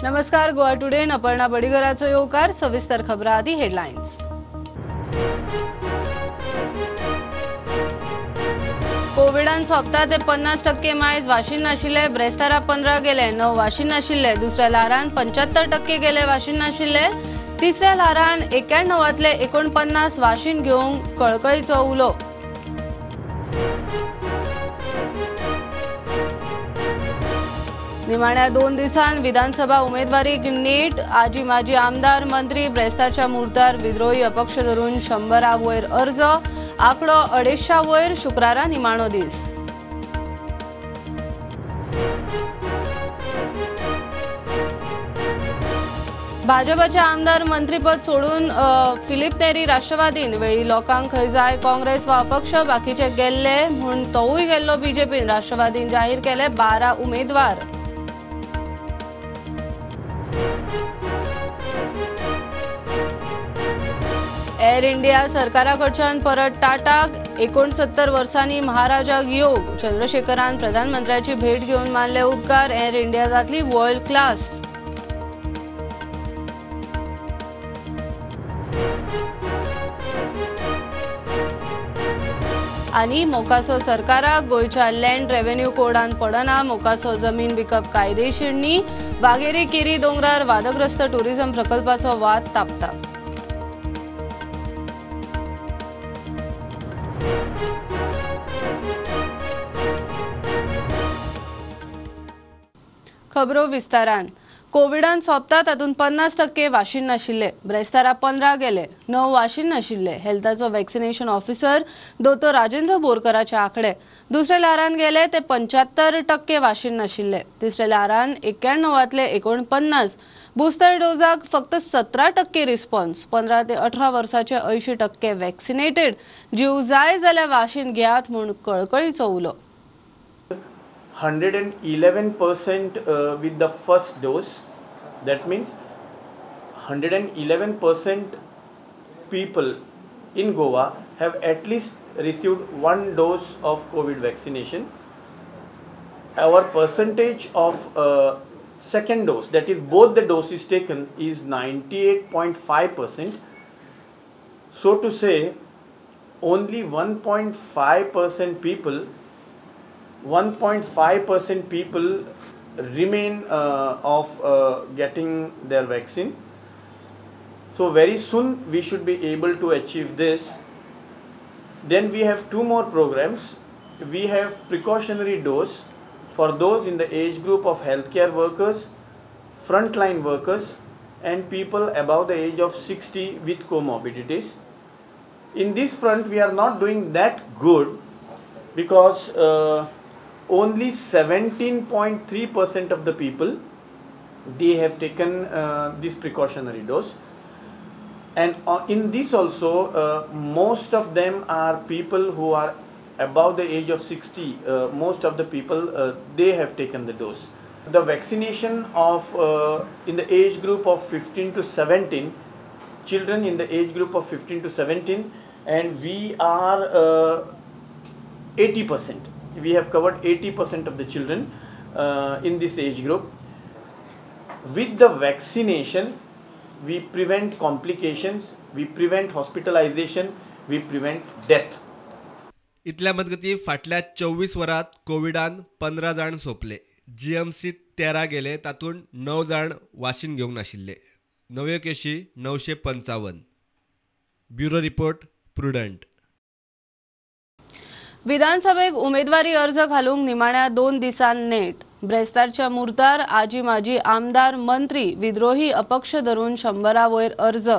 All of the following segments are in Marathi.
नमस्कार. गोवा टुडे अपर्णा बडीगराचो येवकार. सविस्तर खबरां आदी हेडलायन्स. कोविडान सोंपता ते 50% मायज वाशीन नाशिल्ले. ब्रेस्तारा 15 गेले, 9 वाशीन नाशिल्ले. दुसऱ्या ल्हारान 75% गेले वाशीन नाशिल्ले. तिसऱ्या ल्हारान 91तले 49 वाशीन घेवंक कळकळीचो उलो. निमाण्या 2 दिसान विधानसभा उमेदवारीक नेट. आजी माजी आमदार मंत्री ब्रेस्तारच्या मुर्तार विद्रोही अपक्ष धरून 100 वयर अर्ज. आंकडो 250 वयर. शुक्रारा निमाणो दीस. भाजपाचे आमदार मंत्रीपद सोडून फिलिप नेरी राष्ट्रवादीन. वेळी लोकांक खंय जाय काँग्रेस वा अपक्ष बाकीचे गेल्ले म्हूण तोवूय गेल्लो बीजेपीन. राष्ट्रवादीन जाहीर केले 12 उमेदवार. एअर इंडिया सरकाराकडच्यान परत टाटाक. 69 वर्सांनी महाराजाक योग. चंद्रशेखरान प्रधानमंत्र्याची भेट घेवन मानले उपकार. एअर इंडिया जातली वर्ल्ड क्लास. आनी मोकासो सरकाराक. गोयच्या लँड रेव्हेन्यू कोडान पडना. मोकासो जमीन विकप कायदेशीर न्ही. वाघेरी केरी दोंगरार वादग्रस्त टुरिझम प्रकल्पाचो वाद तापता. खबरो विस्तारान. कोविडान सोंपता तातूंत 50% वाशीन नाशिल्ले. ब्रेस्तारा 15 गेले, 9 वाशीन नाशिल्ले. हेल्थाचो वॅक्सिनेशन ऑफिसर दोतोर राजेंद्र बोरकराचे आंकडे. दुसऱ्या ल्हारान गेले ते 75% वाशीन नाशिल्ले. तिसऱ्या ल्हारान 91तले 49. बुस्टर डोजाक फक्त 17% रिस्पॉन्स. 15 ते 18 वर्साचे 80% वॅक्सिनेटेड. जीव जाय जाल्यार वाशीन घेयात म्हूण कळकळीचो उलो. 111% with the first dose. That means 111% people in Goa have at least received one dose of COVID vaccination. Our percentage of second dose, that is both the doses taken, is 98.5%. So to say, only 1.5% people remain of getting their vaccine. So very soon we should be able to achieve this. Then we have 2 more programs. We have precautionary dose for those in the age group of healthcare workers, frontline workers, and people above the age of 60 with comorbidities. In this front we are not doing that good because only 17.3% of the people, they have taken this precautionary dose. And in this also most of them are people who are above the age of 60. Most of the people they have taken the dose. The vaccination of in the age group of 15 to 17, children in the age group of 15 to 17, and we are 80%. We have covered 80% of the children in this age group. With the vaccination, we prevent complications, we prevent hospitalization, we prevent death. इतल्या मजगती फाटल्या 24 वरात कोविडान 15 जाण सोंपले. जीएमसी 13 गेले, तातूंत 9 जाण वाशीन घेवंक नाशिल्ले. नव्यो केशी 955. Bureau report Prudent. विधानसभेक उमेदवारी अर्ज घालूंक निमाण्या 2 दिसान नेट. ब्रेस्तारच्या मुर्तार आजी माजी आमदार मंत्री विद्रोही अपक्ष धरून 100 वयर अर्ज.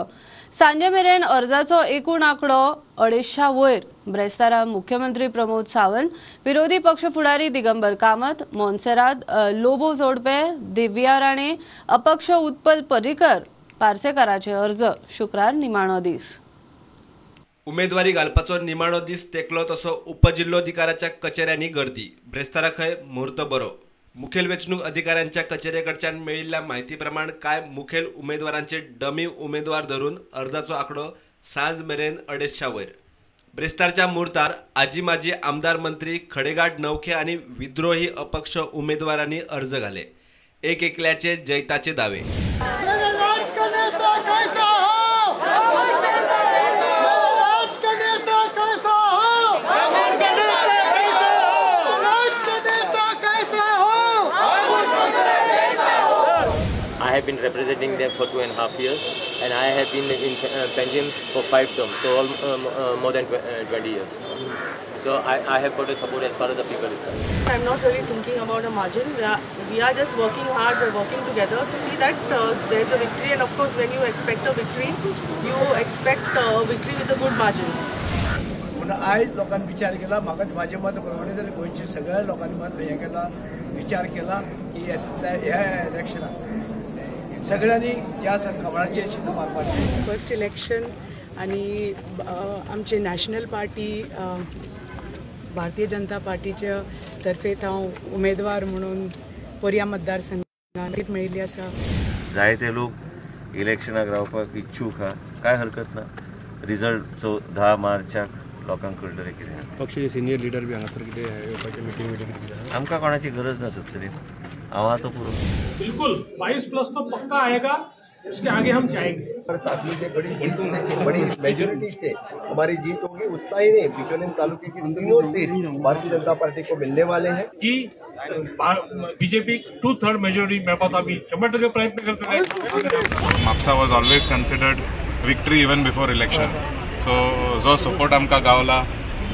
सांजे मेरेन अर्जाचो एकूण आंकडो 250 वयर. ब्रेस्तारा मुख्यमंत्री प्रमोद सावंत, विरोधी पक्ष फुडारी दिगंबर कामत, मोन्सेरात लोबो जोडपे, दिव्या राणे, अपक्ष उत्पल पर्रीकर, पार्सेकाराचे अर्ज. शुक्रार निमाणो दीस. उमेदवारी घालपाचो निमाणो दीस तेकलो तसो उपजिल्लोधिकाऱ्याच्या कचेऱ्यांनी गर्दी. ब्रेस्तारा खंय मुहूर्त बरो. मुखेल वेंचणूक अधिकाऱ्यांच्या कचेरेकडच्यान मेळिल्ल्या माहिती प्रमाण काय मुखेल उमेदवारांचे डमी उमेदवार धरून अर्जाचो आंकडो सांज मेरेन 250 वयर. ब्रेस्तारच्या मुर्तार आजी माजी आमदार मंत्री खडेगाड नवखे आणि विद्रोही अपक्ष उमेदवारांनी अर्ज घाले. एक एकल्याचे जैताचे दावे. I have been representing them for 2.5 years, and I have been in Panjim for 5 terms, so more than 20 years. So I have got a support as far as the people is concerned. I'm not really thinking about a margin. We are just working hard, we're working together to see that there's a victory, and of course when you expect a victory, you expect a victory with a good margin. म्हणून आयज लोकांनी विचार केला, म्हाका माझे मत प्रमाणे जर गोंयच्या सगळ्या लोकांनी मत हे केला, विचार केला की ह्या इलेक्शनाक सगळ्यांनी ह्या कमळाचे चिन्ह मारपाचें. फर्स्ट इलेक्शन आणि आमचे नॅशनल पार्टी भारतीय जनता पार्टीच्या तर्फे हांव उमेदवार म्हणून पर्या मतदारसंघात मेळिल्ली आसा. जायते लोक इलेक्शनाक रावपाक इच्छूक हा, काय हरकत ना. रिजल्ट 10 मार्चाक लोकांक कळटलें कितें. पक्षाचे सिनियर लिडर बी हांगासर कितें येवपाचें मिटींग आमकां कोणाची गरज नासत तरी हांव आतां पुरो. बिल्कुल 22+ तो पक्का आएगा, उसके आगे हम जाएंगे. साथ में बड़ी मेजोरिटी से हमारी जीत होगी. उतना ही नहीं, बिजनौर तालुके की 3 सीट भारतीय जनता पार्टी को मिलने वाले हैं कि बीजेपी 2/3 मेजोरिटी मेळपाचो आमी 100% प्रयत्न करतले. Mapusa was always considered victory even before election. So जो सपोर्ट आमकां गावला,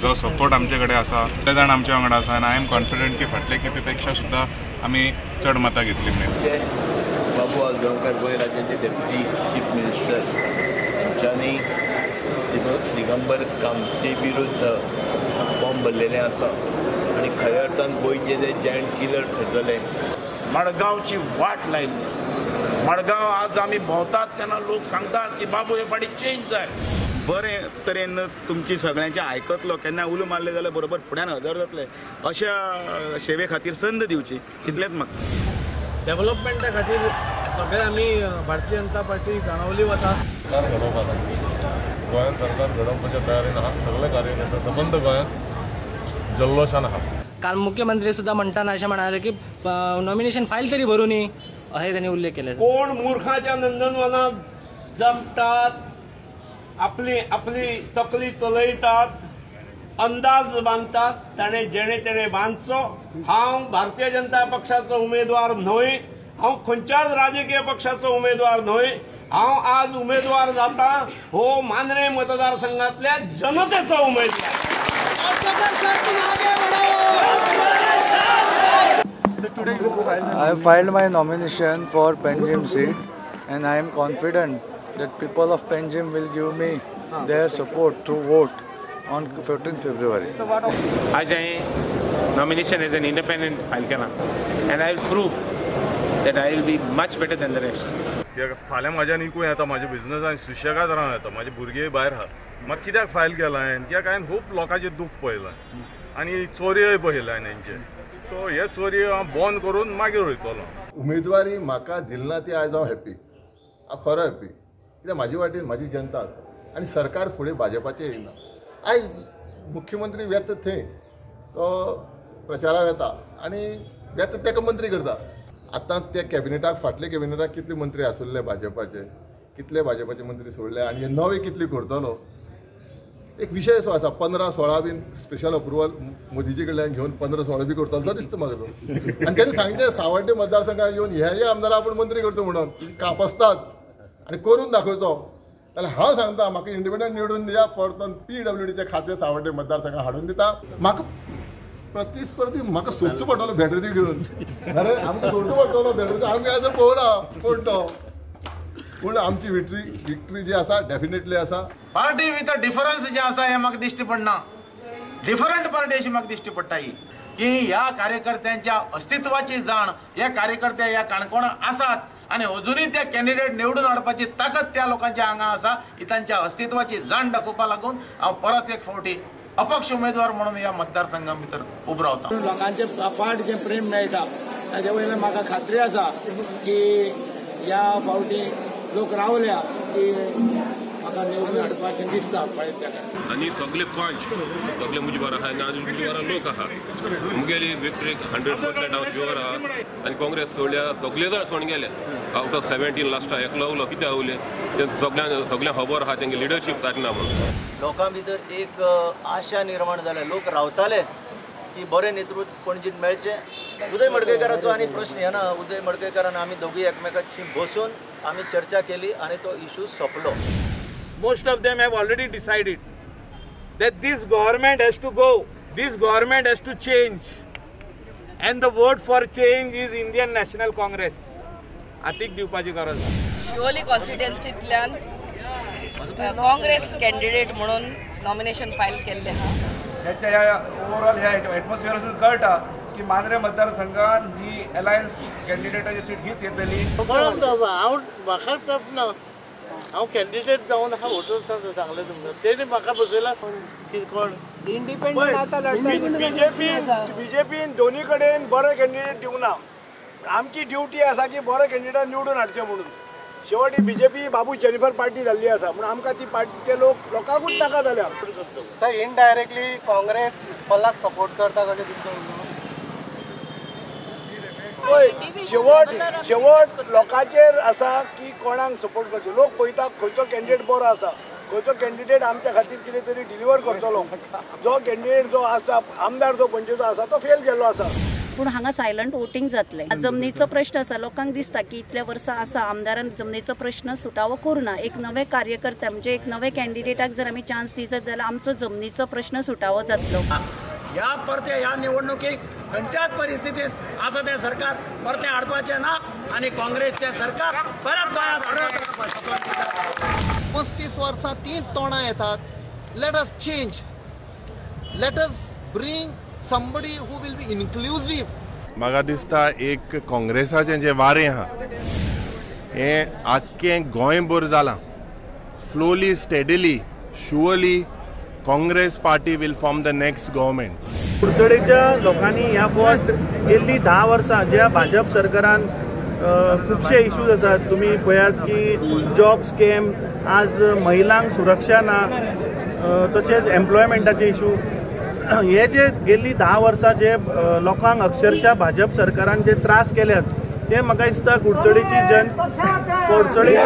जो सपोर्ट आमचे कडेन आसा, ते जाण आमच्या वांगडा आसा, आनी आय एम कॉन्फिडंट की फाटले खेपे पेक्षा सुद्दां आमी चड मतां घेतली म्हणून. बाबू आजगांवकर गोंय राज्याचे डेप्युटी चीफ मिनिस्टर हांच्यांनी दिगंबर कामते विरुद्ध फॉर्म भरलेले आसा आनी खऱ्या अर्थान गोंयचे जे जायंट किलर ठरतले. मडगांवची वाट लायली. मडगांव आज आमी भोंवतात तेन्ना लोक सांगतात की बाबू हे फाटी चेंज जाय. बरे तरेन तुमची सगळ्यांचे आयकतलो, केन्ना उलो मारले जाल्यार बरोबर फुड्यान हजर जातले, अशा सेवे खातीर संद दिवची, इतलेंच म्हाका. डेव्हलपमेंटा खातीर सगळे आमी भारतीय जनता पार्टी जाणवली वता. सरकार घडोवपाक गोंयांत सरकार घडोवपाच्या तयारीन आहा. सगळे कार्यकर्ते सबंद गोंयांत जल्लोशान आहा. काल मुख्यमंत्री सुद्धा म्हणताना असे म्हणाले की नॉमिनेशन फाईल तरी भरून ये असे त्यांनी उल्लेख केले. कोण मूर्खाच्या नंदनवनात जमतात, आपली तकली चलयतात, अंदाज बांधतात, ताणे जेणे तेणे बांधचो. हांव भारतीय जनता पक्षाचो उमेदवार न्हय, हांव खंयच्याच राजकीय पक्षाचो उमेदवार न्हय. हांव आज उमेदवार जाता हो मांद्रे मतदारसंघातल्या जनतेचो उमेदवार. I have filed my nomination for Panjim seat and I am confident that people of Panjim will give me their support through vote on 14 February. आज हांवें nomination as an independent file केलां and I will prove that I will be much better than the rest. फाल्यां म्हाज्यान इकूय येता, म्हाजे बिझनस हांवें सुशेगाद रावन येता, म्हाजे भुरगे भायर आहा. म्हाका कित्याक फायल केला हांवें, कित्याक हांवें खूब लोकांचें दूख पळयलां आनी चोरयोय पळयल्या हांवें हेंचे. सो हे चोरयो हांव बंद करून मागीर वयतलो. उमेदवारी म्हाका दिलना ती आयज हांव हॅप्पी, हांव खरो हॅप्पी. कित्याक म्हाजे वाटेन म्हाजी जनता आसा आनी सरकार फुडें भाजपाचें येयना. आयज मुख्यमंत्री वेता थंय, तो प्रचाराक येता आनी वेता ताका मंत्री करता. आतां त्या कॅबिनेटाक, फाटल्या कॅबिनेटाक कितले मंत्री आसुल्ले भाजपाचे, कितले भाजपाचे मंत्री सोडले आनी हे नवे कितले करतलो. एक विशय असो आसा, 15-16 बीन स्पेशल अप्रुवल मोदीजी कडल्यान घेवन 15-16 बी करतलो असो दिसता म्हाका तो. आनी तेणी सांगचे सावड्डे मतदारसंघात येवन हे आमदार आपूण मंत्री करता म्हणून कापसतात आनी करून दाखयचो. जाल्यार हांव सांगता, म्हाका इंडिपेंडंट निवडून दिया, परतून PWDचे खातें सावड्डे मतदारसंघात हाडून दिता. म्हाका प्रतिस्पर्धी म्हाका सोदचो पडटलो भेटरी घेवन. अरे आमकां सोडचो पडटलो भेटरी, आमी आतां पळोवना कोण तो. पूण आमची विक्ट्री जी आसा डेफिनेटली आसा. पार्टी विथ अ डिफरन्स जे आसा हें म्हाका दिश्टी पडना. डिफरंट पार्टी अशी म्हाका दिश्टी पडटा ही, की ह्या कार्यकर्त्यांच्या अस्तित्वाची जाण हे कार्यकर्ते ह्या काणकोणां आसात आनी अजुनूय ते कॅन्डिडेट निवडून हाडपाची ताकद त्या लोकांच्या हांगा आसा. ही तांच्या अस्तित्वाची जाण दाखोवपा लागून हांव परत एक फावटी अपक्ष उमेदवार म्हणून ह्या मतदारसंघा भितर उबो रावता. लोकांचे फाट जे प्रेम मेळटा ताजे वयल्यान म्हाका खात्री आसा की ह्या फावटी लोक रावल्या की म्हाका निवडून हाडपाचें दिसता पळयत तेन्ना. आनी सगळे पंच सगळे मुजे बरो आहा, नाजाल्यार मुजे बरो लोक आहा. मुगेली विक्ट्रीक 100% हांव शुअर आहा. आनी काँग्रेस सोडल्या सगळे जाण सोडून गेले आउट ऑफ 17 लास्टा एकलो उरलो कित्याक उरले ते सगळ्यांक खबर आहा तेंगे लिडरशीप सारकी ना म्हणून लोकां भितर एक आशा निर्माण जाल्या लोक रावताले की बरें नेतृत्व पणजीन मेळचें उदय मडकयकाराचो आनी प्रश्न येना उदय मडकयकारान आमी दोगूय एकमेकांची बसून आमी चर्चा केली आनी तो इशू सोंपलो Most of them have already decided that this government has to go, this government has to change, and the vote for change is Indian National Congress. आतीक दिवपाची गरज शिवोली कॉन्स्टिट्युएन्सींतल्यान काँग्रेस कॅन्डिडेट म्हणून नॉमिनेशन फायल केल्लें आहा ह्या ओवरऑल ह्या एटमॉस्फियरासून कळटा की मांद्रे मतदारसंघात ही अलायन्स कॅन्डिडेटाची सीट हीच येतली म्हाका ना हांव कॅन्डिडेट जावन हांव वोटर्सांक सांगलें तुमकां तेणी म्हाका बसयला कोण बीजेपीन दोन्ही कडेन बरो कॅन्डिडेट दिवंक ना आमची ड्युटी आसा की बरो कॅन्डिडेट निवडून हाडचे म्हणून शेवटी बीजेपी बाबू जेनिफर पार्टी जाल्ली आसा म्हणून आमकां ती पार्टी ते लोकांकूच नाका जाल्या सर इनडायरेक्टली काँग्रेस पलाक सपोर्ट करता कशें तुमचो शेवट लोकांचेर आसा की कोणाक सपोर्ट करचे लोक पळयता खंयचो कॅन्डिडेट बरो आसा खंयचो कॅन्डिडेट आमच्या खातीर कितें तरी डिलिव्हर करतलो जो कॅन्डिडेट जो आसा आमदार जो पणजेचो आसा तो फेल गेल्लो आसा पूण हांगा सायलंट वोटींग जातलें जमनीचो प्रश्न आसा लोकांक दिसता की इतल्या वर्सां आसा आमदारान जमनीचो प्रश्न सुटावो करूना एक नवे कार्यकर्ते म्हणजे एक नवे कॅन्डिडेटाक जर आमी चान्स दिसत जाल्यार आमचो जमनीचो प्रश्न सुटावो जातलो ह्या परते ह्या निवडणुकीक खंयच्याच परिस्थितीत आसा तें सरकार परते हाडपाचें ना आनी काँग्रेसचें सरकार परत गोंयांत 35 वर्सां तीं तोंडां येतात let us change let us bring somebody who will be inclusive. म्हाका दिसता एक काँग्रेसाचें जें वारें आहा हें आख्खें गोंयभर जालां slowly steadily surely Congress party will form the next government कुडचडेच्या लोकांनी ह्या फावट गेल्लीं 10 वर्सां ज्या भाजप सरकारान खुबशे इश्यूज आसात तुम्ही पळयात की जॉब स्कॅम आज महिलांक सुरक्षा ना तशेंच एम्प्लॉयमेंटाचे इशू हे जे गेल्ली 10 वर्सां जे लोकांक अक्षरशः भाजप सरकारान जे त्रास केल्यात ते म्हाका दिसता कुडचडेची कुडचडे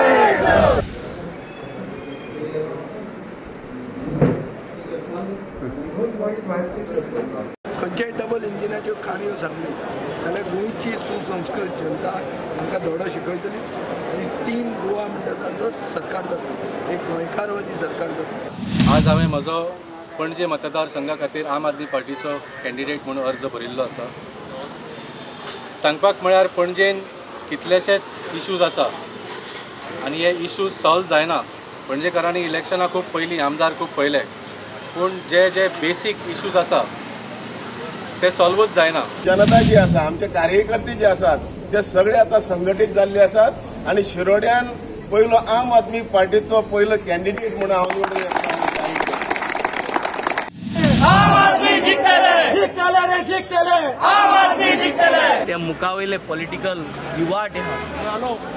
खंयच्याय डबल इंजिनाच्यो काणयो सांगली जाल्यार गोंयची सुसंस्कृत जनता आमकां धडो शिकयतलीच आनी टीम गोवा म्हणटा तो सरकार जाता एक गोंयकारवादी सरकार जाता आज हांवें म्हजो पणजे मतदारसंघा खातीर आम आदमी पार्टीचो कॅन्डिडेट म्हणून अर्ज भरिल्लो आसा सांगपाक म्हळ्यार पणजेन कितलेशेच इश्यूज आसा आनी हे इश्यूज सॉल्व जायना पणजेकारांनी इलेक्शना खूब पयलीं आमदार खूब पयले पूण जे जे बेसीक इश्यूज आसा ते सॉल्वूच जायना जनता जी आसा आमचे कार्यकर्ते जे आसात ते सगळे आता संघटीत जाल्ले आसात आनी शिरोड्यान पयलो आम आदमी पार्टीचो पयलो कॅन्डिडेट म्हणून हांव निवडून त्या मुखावयले पॉलिटिकल जिवाट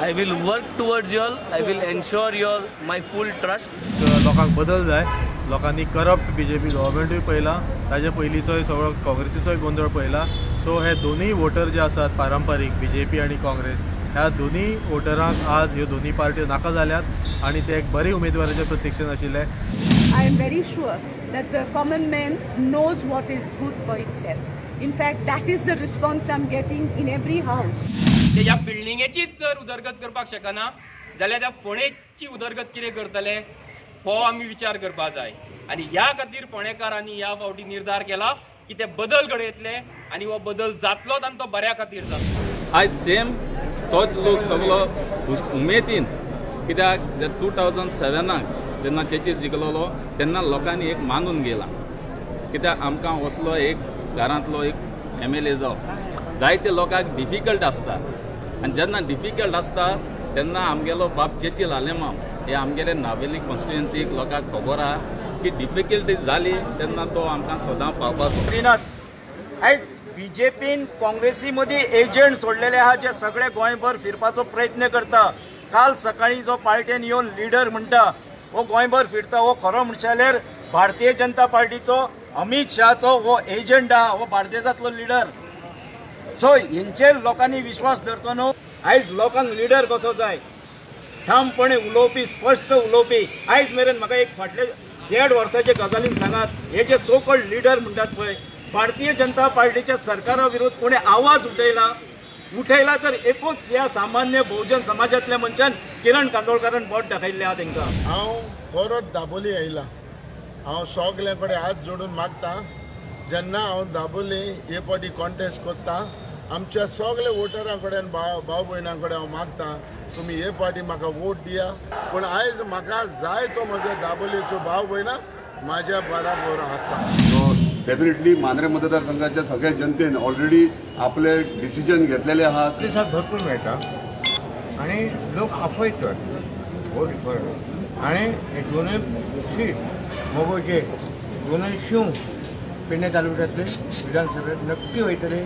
I will work towards your I will ensure your my full trust लोकांक बदल जाय लोकांनी करप्ट बीजेपी गव्हर्मेंटूय पळयला ताजे पयलींचोय सगळो काँग्रेसीचोय गोंधळ पळयला सो हे दोनूय वोटर जे आसात पारंपारीक बीजेपी आनी काँग्रेस ह्या दोनूय वोटरांक आज ह्यो दोनूय पार्ट्यो नाका जाल्यात आनी ते एक बरे उमेदवाराचे प्रत्यक्षान आशिल्ले I am very sure that the common man knows what is good for itself. In fact, that is the response I'm getting in every house. ह्या बिल्डिंगेचीच जर उदरगत करपाक शकना जाल्यार त्या फोंडेची उदरगत कितें करतले हो आमी विचार करपाक जाय आनी ह्या खातीर फोंडेकारांनी ह्या फावटी निर्धार केला की ते बदल घडयतले आनी हो बदल जातलोच आनी तो बऱ्या खातीर जातलो आयज सेम तोच लोक सगळो उमेदीन कित्याक 2007 जेन्ना चेचीर जिखलोलो तेन्ना लोकांनी एक मानून गेला कित्याक आमकां असलो एक घरांतलो एक MLA जावप जायते लोकांक डिफिकल्ट आसता आनी जेन्ना डिफिकल्ट आसता तेन्ना आमगेलो बाब चेचील आलेमाम हे आमगेले नावेली कॉन्स्टिट्युएन्सीक लोकांक खबर आहा की डिफिकल्टी जाली तेन्ना तो आमकां सदां पावपाचो आयज बीजेपीन काँग्रेसी मदीं एजंट सोडलेले आहा जे सगळे गोंयभर फिरपाचो प्रयत्न करता काल सकाळी जो पार्टीन येवन लिडर म्हणटा हो गोंयभर फिरता हो खरो म्हणचे जाल्यार भारतीय जनता पार्टीचो अमित शहाचो हो एजंट आहा हो बार्देजांतलो लिडर सो हेंचेर लोकांनी विश्वास धरचो न्हू. आयज लोकांक लिडर कसो जाय, ठामपणे उलोवपी, स्पश्ट उलोवपी. आयज मेरेन म्हाका एक फाटले 1.5 वर्साचे गजालीन सांगात, हे जे सो कॉल्ड लिडर म्हणटात पळय, भारतीय जनता पार्टीच्या सरकारा विरोध कोणी आवाज उठयला तर एकूच ह्या सामान्य बहुजन समाजातल्या मनशान किरण कांदोळकरान बोट दाखयल्लें आहा तांकां. हांव परत दाबोली आयला. हांव सगळे कडेन हात जोडून मागता, जेन्ना हांव दाबोली हे फावटी कॉन्टेस्ट करता, आमच्या सगळे वोटरां कडेन भाव भयणां कडेन हांव मागता, तुमी हे फावटी म्हाका वोट दिया. पूण आयज म्हाका जाय तो म्हजो दाबोलीचो भाव भयणां म्हाज्या बराबर आसा. डेफिनेटली मांद्रे मतदारसंघाच्या सगळ्या जनतेन ऑलरेडी आपले डिसिजन घेतलेले आहात. प्रतिसाद भरपूर मेळटा आनी लोक आपयतात वोट करप. आनी हे दोनूय सीट मोगोचे दोनूय शिव पेडणे तालुक्यांतले विधानसभेत नक्की वयतले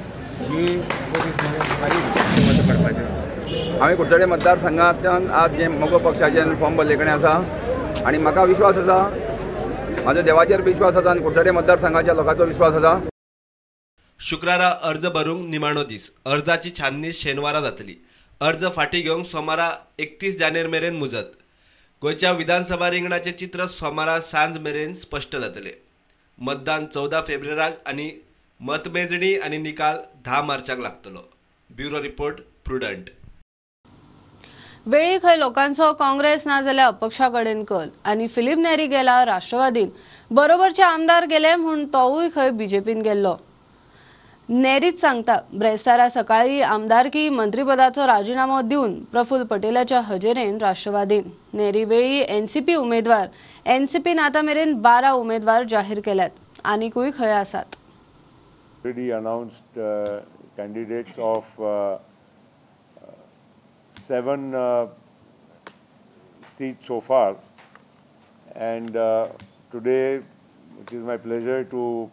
ही मत करपाचें. हांवें कुडचडे मतदारसंघांतल्यान आज जे मोगो पक्षाचें फॉर्म भरले कडेन आसा आनी म्हाका विश्वास आसा, म्हाजो देवाचेर विश्वास आसा आनी कुडचडे मतदारसंघाच्या लोकांचो विश्वास आसा. शुक्रारा अर्ज भरूंक निमाणो दीस. अर्जाची छाननी शेनवारा जातली. अर्ज फाटीं घेवंक सोमारा 31 जानेर मेरेन मुजत. गोंयच्या विधानसभा रिंगणाचें चित्र सोमारा सांज मेरेन स्पश्ट जातलें. मतदान 14 फेब्रुवाराक आनी मतमेजणी आनी निकाल 10 मार्चाक लागतलो. Bureau report, prudent. वेळी खंय लोकांचो काँग्रेस ना जाल्यार अपक्षा कडेन कल आनी फिलीप नेरी गेला राष्ट्रवादीन. बरोबरचे आमदार गेले म्हूण तोवूय खंय बीजेपीन गेल्लो. नेरीच सांगता, ब्रेस्तारा सकाळी आमदारकी मंत्रीपदाचो राजिनामो दिवन प्रफुल्ल पटेलाच्या हजेरेन राष्ट्रवादीन. नेरी वेळी एनसीपी उमेदवार. एनसीपीन आतां मेरेन 12 उमेदवार जाहीर केल्यात. आनीकूय खंय आसात. Already announced candidates of 7 seats so far, and today it is my pleasure to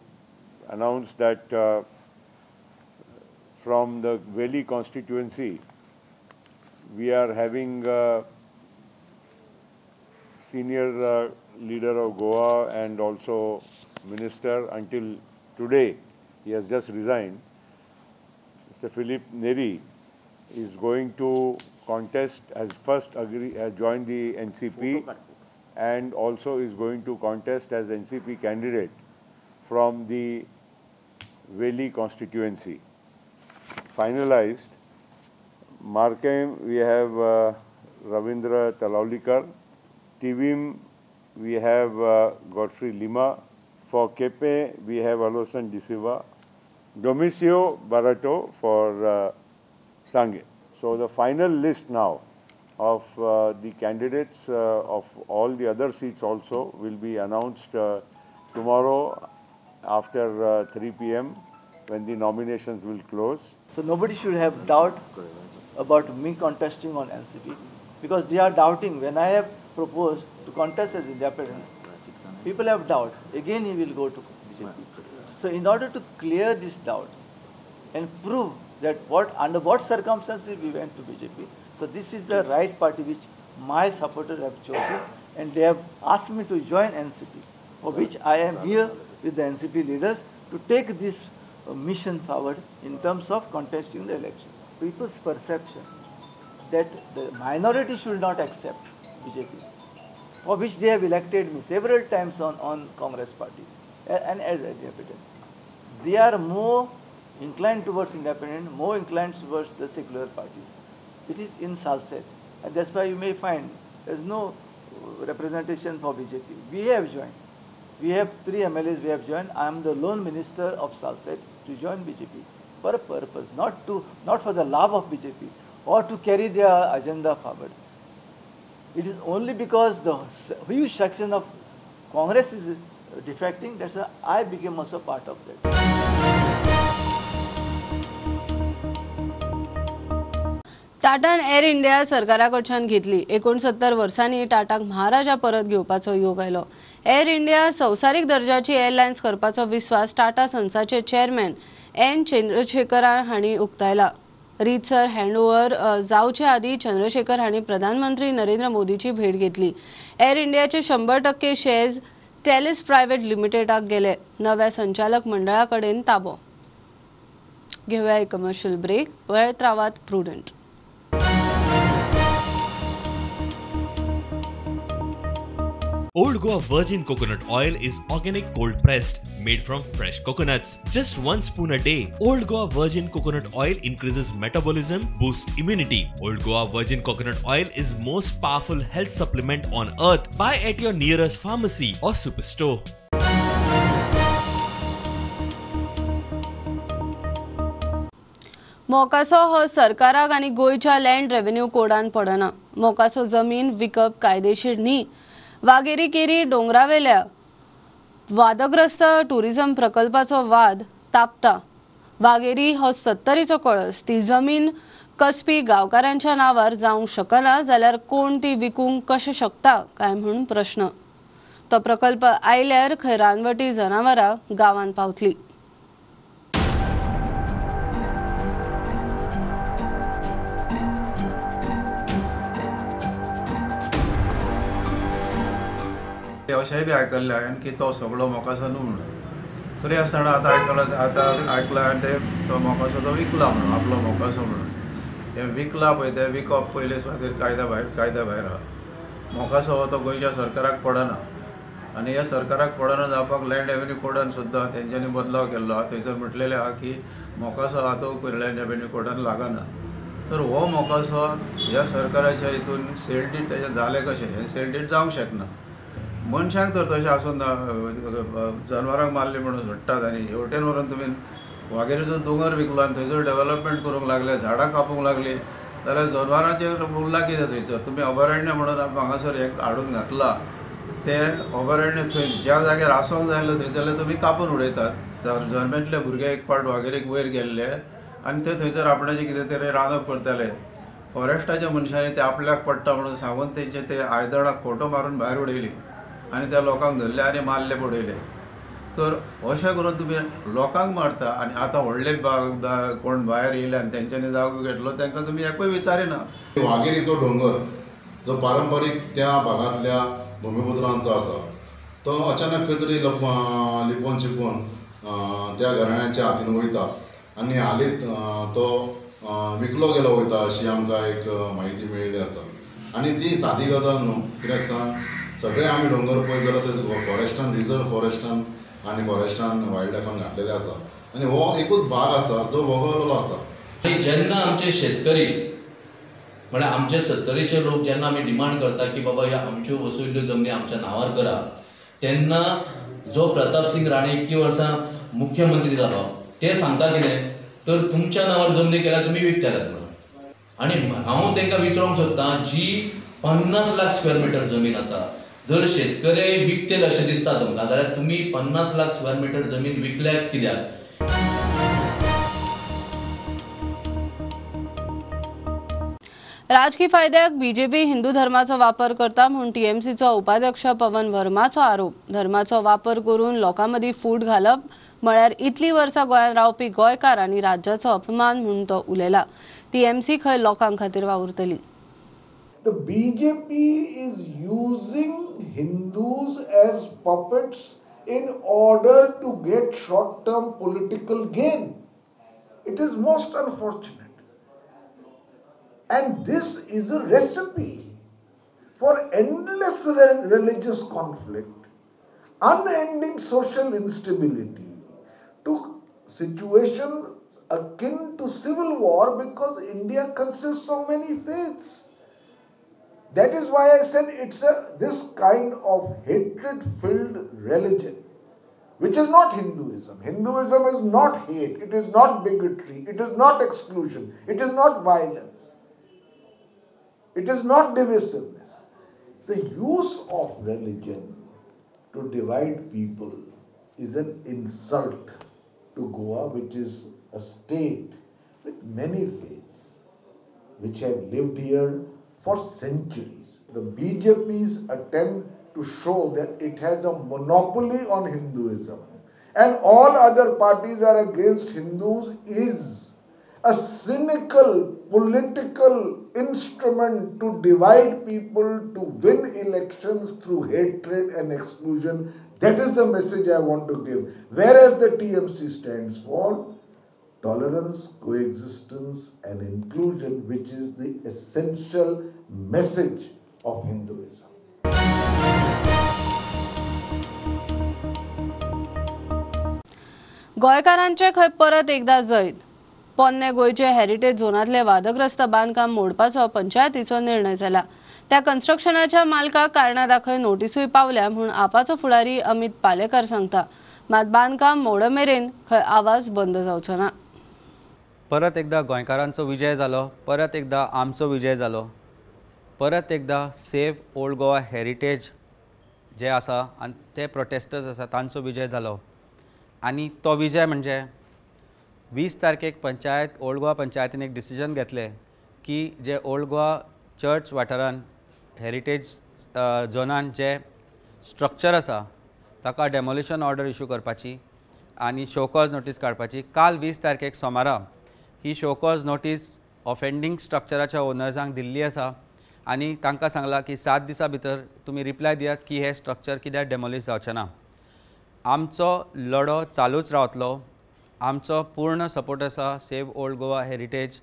announce that from the Valley constituency we are having senior leader of Goa and also minister until today. He has just resigned. Mr. Philip Neri is going to contest, has first joined the NCP and also is going to contest as NCP candidate from the Valley constituency. Finalized. Markham we have Ravindra Talaulikar. Tivim we have Godfrey Lima. For Kepe we have Alosan De Silva. Domicio Barato for Sange. So the final list now of the candidates of all the other seats also will be announced tomorrow after 3 p.m. when the nominations will close. So nobody should have doubt about me contesting on NCP, because they are doubting when I have proposed to contest as independent. People have doubt. Again he will go to BJP. So in order to clear this doubt and prove that under what circumstances we went to BJP, so this is the right party which my supporters have chosen, and they have asked me to join NCP, for which I am here with the NCP leaders to take this mission forward in terms of contesting the election. People's perception that the minority should not accept BJP, for which they have elected me several times on Congress party and as independent. They are more inclined towards independent, more inclined towards the secular parties. It is in Salsette, and that's why you may find there's no representation for BJP. We have joined. We have 3 MLAs we have joined. I am the lone minister of Salsette to join BJP for a purpose, not for the love of BJP or to carry their agenda forward. It is only because the huge section of Congress is defecting, that's why I became also part of that. टाटान एर इंडिया सरकाराकडच्यान घेतली. 69 वर्सांनी टाटाक महाराजा परत घेवपाचो योग आयलो. एर इंडिया संवसारीक दर्जाची एअरलायन्स करपाचो विश्वास टाटा सन्साचे चेअरमॅन एन चंद्रशेखर हांणी उक्तायला. रीतसर हँडओव्हर जावचे आदी चंद्रशेखर हांणी प्रधानमंत्री नरेंद्र मोदीची भेट घेतली. एर इंडियाचे 100% शेअर्स टेलिस प्रायव्हेट लिमिटेडाक गेले. नव्या संचालक मंडळा कडेन ताबो. घेऊया एक कमर्शियल ब्रेक. वेळेत राहात prudent. Old Goa Virgin Coconut Oil is organic cold pressed, made from fresh coconuts. Just 1 spoon a day. Old Goa Virgin Coconut Oil increases metabolism, boosts immunity. Old Goa Virgin Coconut Oil is most powerful health supplement on earth. Buy at your nearest pharmacy or superstore. मोकासो हो सरकाराक आनी गोयच्या लँड रेव्हेन्यू कोडान पडना. मोकासो जमीन विकप कायदेशीर न्ही. वाघेरी केरी डोंगरावेल्या वादग्रस्त टुरिझम प्रकल्पाचो वाद तापता. वाघेरी हो 70रीचो कळस. ती जमीन कसपी गांवकारांच्या नावार जावंक शकना जाल्यार कोण ती विकूंक कशें शकता काय म्हणून प्रश्न. तो प्रकल्प आयल्यार खंय रानवटी जनावरां गांवांत पावतली. अशेंय बी आयकल्लें हांवें की तो सगळो मोकासो न्हू म्हणून. तरी आसतना आतां आयकलां हांवें ते मोकासो तो विकला म्हणून, आपलो मोकासो म्हणून. हें विकला पळय तें विकप पयले खातीर कायद्या भायर आहा. मोकासो हो तो गोंयच्या सरकाराक पडना आनी ह्या सरकाराक पडना जावपाक लँड रेव्हेन्यू कोडान सुद्दां तेंच्यांनी बदलाव केल्लो आहा. थंयसर म्हटलेलें आहा की मोकासो आहा तो लँड रेव्हेन्यू कोडान लागना. तर हो मोकासो ह्या सरकाराच्या हितून सेल डीड तेजें जालें कशें? हें सेल डीड जावंक शकना. मनशांक तर तशें आसून जनावरांक मारली म्हणून सोडटात आनी हेवटेन व्हरून तुमी वाघेरीचो दोंगर विकलो आनी थंयसर डेव्हलपमेंट करूंक लागले, झाडां कापूंक लागली जाल्यार जनावरांचेर उरला कितें थंयसर? तुमी अभयारण्य म्हणून हांगासर एक हाडून घातला तें अभयारण्य थंय ज्या जाग्यार आसूंक जाय आसलें थंयसरलें तुमी कापून उडयतात. जल्मेंतले भुरगे एक पावट वाघेरीक वयर गेल्ले आनी ते थंयसर आपणाचें कितें तरी रांदप करताले. फॉरेस्टाच्या मनशांनी ते आपल्याक पडटा म्हणून सांगून तेंचे ते आयदनाक फोटो मारून भायर उडयली आनी त्या लोकांक धरले आनी मारले पडयले. तर अशें करून तुमी लोकांक मारता आनी आतां व्हडले कोण भायर येयले आनी तेंच्यांनी जागो घेतलो तांकां तुमी एकूय विचारिना. वाघेरीचो डोंगर जो पारंपारीक त्या भागांतल्या भुमिपुत्रांचो आसा तो अचानक खंय तरी लिपोवन चिपोवन त्या घराण्याच्या हातीन वयता आनी हालींच तो विकलो गेलो वयता अशी आमकां एक म्हायती मेळिल्ली आसा. आनी ती सादी गजाल न्हू, कित्याक सांग सगळे आमी डोंगर पळयत जाल्यार ते फॉरेस्टान, रिजर्व फॉरेस्टान आनी फॉरेस्टान वायल्ड लायफान घातलेले आसा आनी हो एकूच भाग आसा जो वगळलेलो आसा. आनी जेन्ना आमचे शेतकरी म्हळ्यार आमचे 70चे लोक जेन्ना आमी डिमांड करता की बाबा ह्या आमच्यो वसयल्ल्यो जमनी आमच्या नांवार करा, तेन्ना जो प्रताप सिंग राणे इतकी वर्सां मुख्यमंत्री जालो ते सांगता कितें तर तुमच्या नांवार जमनी केल्यार तुमी विकतल्यात म्हणून. आनी हांव तांकां विचारूंक सोदतां जी 50 लाख स्क्वेअर मिटर जमीन आसा, जर शेतकरी विकतील अशें दिसता तुमकां जाल्यार तुमी 50 लाख स्क्वेअर मिटर जमीन विकल्यात कित्याक? राजकीय फायद्याक बीजेपी हिंदू धर्माचो वापर करता म्हणून टीएमसीचो उपाध्यक्ष पवन वर्माचो आरोप. धर्माचो वापर करून लोकां मदीं फूट घालप म्हळ्यार इतली वर्सां गोंयांत रावपी गोंयकार आनी राज्याचो अपमान म्हणून तो उलयला. टीएमसी खंय लोकां खातीर वावुरतली. The BJP is using Hindus as puppets in order to get short-term political gain. It is most unfortunate. And this is a recipe for endless religious conflict, unending social instability, to situations akin to civil war because India consists of many faiths. That is why I said it's this kind of hatred-filled religion, which is not Hinduism. Hinduism is not hate, it is not bigotry, it is not exclusion, it is not violence, it is not divisiveness. The use of religion to divide people is an insult to Goa, which is a state with many faiths, which have lived here for centuries. The BJP's attempt to show that it has a monopoly on Hinduism and all other parties are against Hindus is a cynical political instrument to divide people, to win elections through hatred and exclusion. That is the message I want to give. Whereas the TMC stands for tolerance, coexistence and inclusion, which is the essential message of Hinduism. गोंयकारांचे खंय परत एकदा जैत. पोन्ने गोंयचे हेरिटेज झोनांतले वादग्रस्त बांदकाम मोडपाचो पंचायतीचो निर्णय जाला. त्या कन्स्ट्रक्शनाच्या मालकाक कारणां दाखय नोटीसूय पावल्या म्हूण आपाचो फुडारी अमित पालेकर सांगता. मात बांदकाम मोडे मेरेन खंय आवाज बंद जावचो ना. परत एकदा गोंयकारांचो विजय जालो, परत एकदा आमचो विजय जालो, परत एकदा सेव ओल्ड गोवा हेरिटेज जे आसा आनी ते प्रोटेस्टर्स आसा तांचो विजय जालो. आनी तो विजय म्हणजे 20 तारखेक पंचायत ओल्ड गोवा पंचायतीन एक डिसिजन घेतले की जे ओल्ड गोवा चर्च वाठारान हेरिटेज झोनान जे स्ट्रक्चर आसा ताका डेमोलिशन ऑर्डर इश्यू करपाची आनी शोकॉज नोटीस काडपाची. काल 20 तारखेक सोमारा ही शोकॉज नोटीस ऑफेंडिंग स्ट्रक्चराच्या ओनर्सांक दिल्ली आसा आनी तांकां सांगलां की 7 दिसां भितर तुमी रिप्लाय दियात की हे स्ट्रक्चर कित्याक डेमोलिश जावचें ना. आमचो लढो चालूच रावतलो. आमचो पूर्ण सपोर्ट आसा सेव ओल्ड गोवा हेरिटेज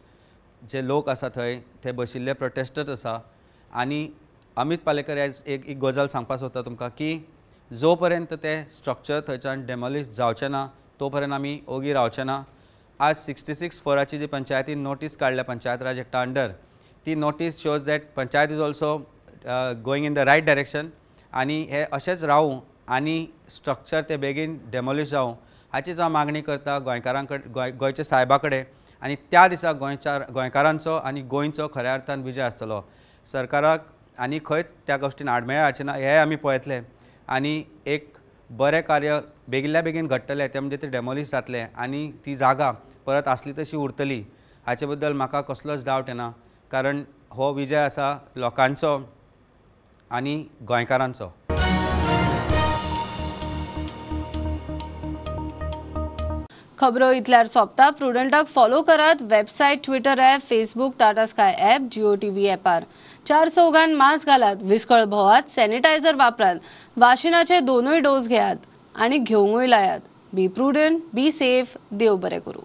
जे लोक आसा थंय ते बशिल्ले प्रोटेस्टर्स आसा. आनी अमित पालेकर एक गजाल सांगपाक सोदता तुमकां की जो पर्यंत ते स्ट्रक्चर थंयच्यान डेमोलिश जावचें ना तो पर्यंत आमी ओगी रावचे ना. आज 66(4) जी पंचायतीन नोटीस काडल्या पंचायत राज एक्टा अंडर, ती notice shows that panchayat is also going in the right direction आनी हे अशेंच रावूं आनी स्ट्रक्चर ते बेगीन डेमोलिश जावं हाचीच हांव मागणी करता गोंयकारां कडेन, गोंयच्या साहेबा कडेन. आनी त्या दिसा गोंयकारांचो आनी गोंयचो खऱ्या अर्थान विजय आसतलो. सरकाराक आनी खंयच त्या गोश्टीन आडमेळें हाडचें ना हें आमी पळयतले आनी एक बरें कार्य बेगिल्ल्या बेगीन घडटलें ते म्हणजे ते डेमोलिश जातलें आनी ती जागा परत आसली तशी उरतली हाचे बद्दल म्हाका कसलोच डावट येना. कारण हो विजय आसा लोकांचो आनी गोंयकारांचो. खबरो इतल्यार सोंपता. प्रुडंटाक फॉलो करात. Website, Twitter app, Facebook, Tata Sky app, Jio TV ॲपार. 4 चौगांत मास्क घालात, विस्कळ भोवात, सॅनिटायझर वापरात, वाशिनाचे 2 डोस घेयात आणि घेवंकूय लायात. बी प्रुडंट, बी सेफ. देव बरें करूं.